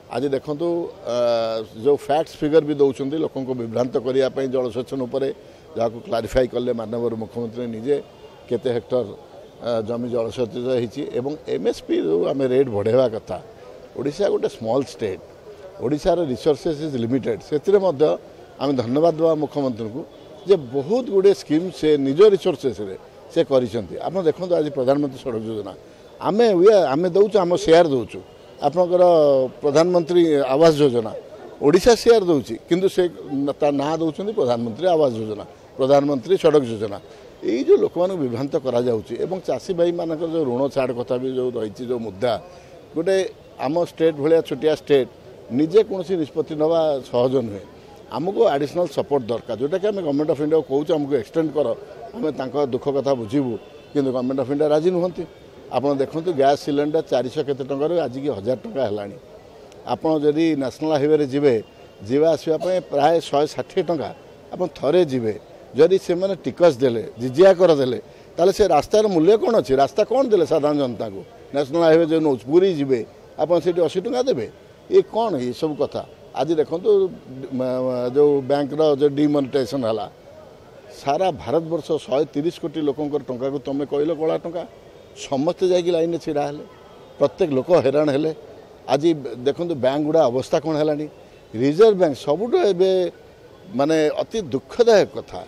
आज देखु जो फैक्ट्स फिगर भी दौरान लोक विभ्रांत करने जलसेचन जहाँ को क्लारिफाई कले माननीय मुख्यमंत्री निजे केते हेक्टर जमी जलसेचित होती एमएसपी जो आम रेट बढ़ावा कथा ओडिशा गोटे स्मॉल स्टेट ओडिशार रिसोर्सेस इज लिमिटेड से आम धन्यवाद देवा मुख्यमंत्री को जे बहुत गुड़े स्कीम से निज रिसोर्सेस से कर देखो आज प्रधानमंत्री सड़क योजना आम दौचु आम शेयर दौचु आपणकर प्रधानमंत्री आवास योजना ओडिशा शेयर दूसरी किंतु से ना दौरान प्रधानमंत्री आवास योजना प्रधानमंत्री सड़क योजना यही जो लोक मान विभ्रांत करा चाषी भाई मान जो ऋण छाड़ कथा भी जो रही जो मुद्दा गोटे आम स्टेट भाया छोटिया स्टेट निजे कौन निष्पत्ति नवा सहज नुहे आमको एडिशनल सपोर्ट दरकार जोटा कि आम गवर्नमेंट ऑफ इंडिया को कहूँ आमको एक्सटेंड कर आम दुख कथा बुझीबू कि गवर्नमेंट ऑफ इंडिया राजी नुहंती आपड़ देखो गैस सिलेंडर 400 केते टंकार आज की 1000 टंका है आपड़ जदि नेशनल हाईवे जीवे जीवा आसवाई प्राय 160 टंका आप थे जीवे जदि से मैंने टिकस देले जिजिया करदे ताले से रास्तार मूल्य कौन अच्छी रास्ता कौन देले साधारण जनता को नेशनल हाईवे जो नौ पूरी जीवे आप 80 टंका देवे ये कौन ये सब कथा आज देखो जो बैंक जो डिमोनेटाइजेशन है सारा भारत वर्ष 130 कोटी लोकंर टंका को तुम कहल कला टंका समस्ते जाकि लाइन में छिड़ा हेले प्रत्येक लोक हैरान हेले आज देखो बैंक गुड़ा अवस्था कौन है रिजर्व बैंक सबुठ ए माने अति दुखदायक कथा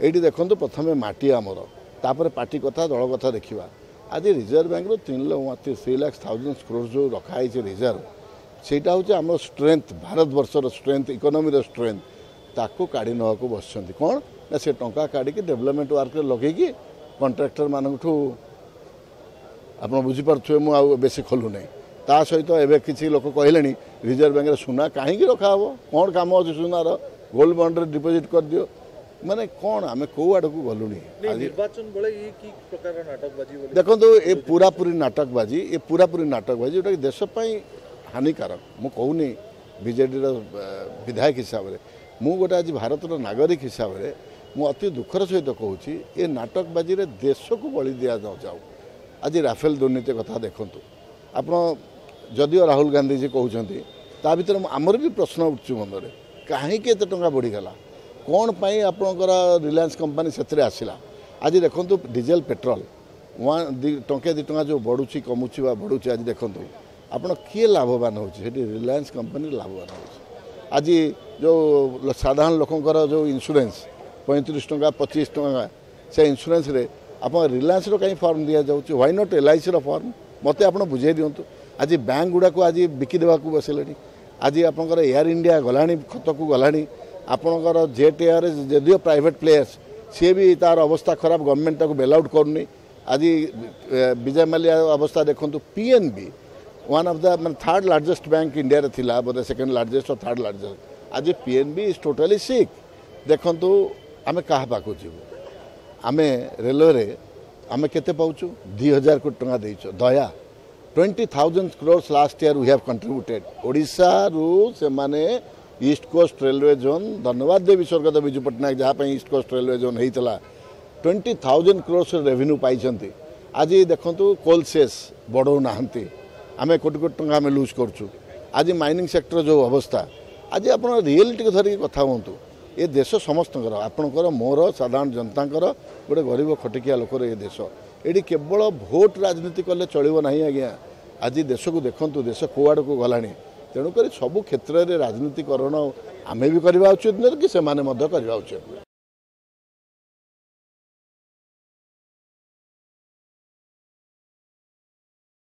ये देखो प्रथम माटी आमर तापर पार्टी कथा दल कथा देखा आज रिजर्व बैंक 3,00,000 करोड़ जो रखाई रिजर्व सेटा हूँ आम स्ट्रेंथ भारत वर्षर स्ट्रेंथ इकोनॉमी स्ट्रेंथ ताको काढ़ी ना बस कौन ना से टंका काढ़ी डेवलपमेंट वर्क लगे कॉन्ट्रैक्टर मानू आप बुझीपे मुझे बेसी खोलू ना ता सहित एवं किसी लोक कहले रिजर्व बैंक सुना कहीं रखा हे कौन कम अच्छे सुनार गोल्ड बॉन्ड डिपोजिट कर दियो माने कौन आम कौ आड़ को गलुनी देखो ये पूरापूरी नाटकबाजी जोटा कि देशपाई हानिकारक मु कहूनी बीजेडी विधायक हिसाब से मु गोटे आज भारत नागरिक हिसाब से मु अति दुखर सहित कहूँ ये नाटकबाजी देश को बलि दि जाऊ आज राफेल दुर्नीति कथा देखूँ आप जदिओ राहुल गांधी जी कहते ता भर आमर भी प्रश्न उठुँ मनरे कहीं एत टाँग बढ़ीगला कौन पाई आपणकर रिलायंस कंपनी से आसला आज देखो डीजेल पेट्रोल टंके 2 टंका जो बढ़ुची कमुची बढ़ुची आज देखो आपड़ किए लाभवान होती रिलायंस कंपनी लाभवान हो आज जो साधारण लोकंर जो इंश्योरेंस 35 टंका 25 टंका से इंश्योरेंस रे आप रिलायंस कहीं फॉर्म दि जाऊँगी व्हाई नॉट LIC फॉर्म मत आप बुझे दिंतु आज बैंक गुड़ा को आज बिकिदेवा बसले आज आपंकर एयर इंडिया गला खत को गला आपणकर जेट एयर जदिओ प्राइवेट प्लेयर्स सी भी तार अवस्था खराब गवर्नमेंट बेल आउट करनी आज विजय माल्या अवस्था देखो PNB वन ऑफ द मैं 3rd लार्जेस्ट बैंक इंडिया रे थिला बोले 2nd लार्जेस्ट और 3rd लार्जेस्ट आज PNB इज टोटली सिक देखु आम क्या पाक जीवु आम रेलवे आम केते पाउछु 2000 कोटी टंका देइछो दया 20,000 crore last year we have contributed Odisha रु से माने ईस्ट कोस्ट रेलवे जोन धन्यवाद देवी स्वर्गत विजु पट्टनायक जहाँ ईस्ट कोस्ट रेलवे जोन होता 20,000 करोड़ से रेवेन्यू पाई आज देखु कोल सेस बढ़ो ना आम कोटी कोटी टंका आम लुज करुँ आज माइनिंग सेक्टर जो अवस्था आज आप रियलिटी धरिक कथा हूँ ये देश समस्त आपणकर मोर साधारण जनता गोटे गरीब खटिकिया लोकर ये देश ये केवल भोट राजनीति कले चलो ना आज्ञा आज देश को देखु देश कौ आड़ को गला तेणुक सबू क्षेत्र में राजनीतिकरण आमे भी करवा उचित कि से करवा उचित।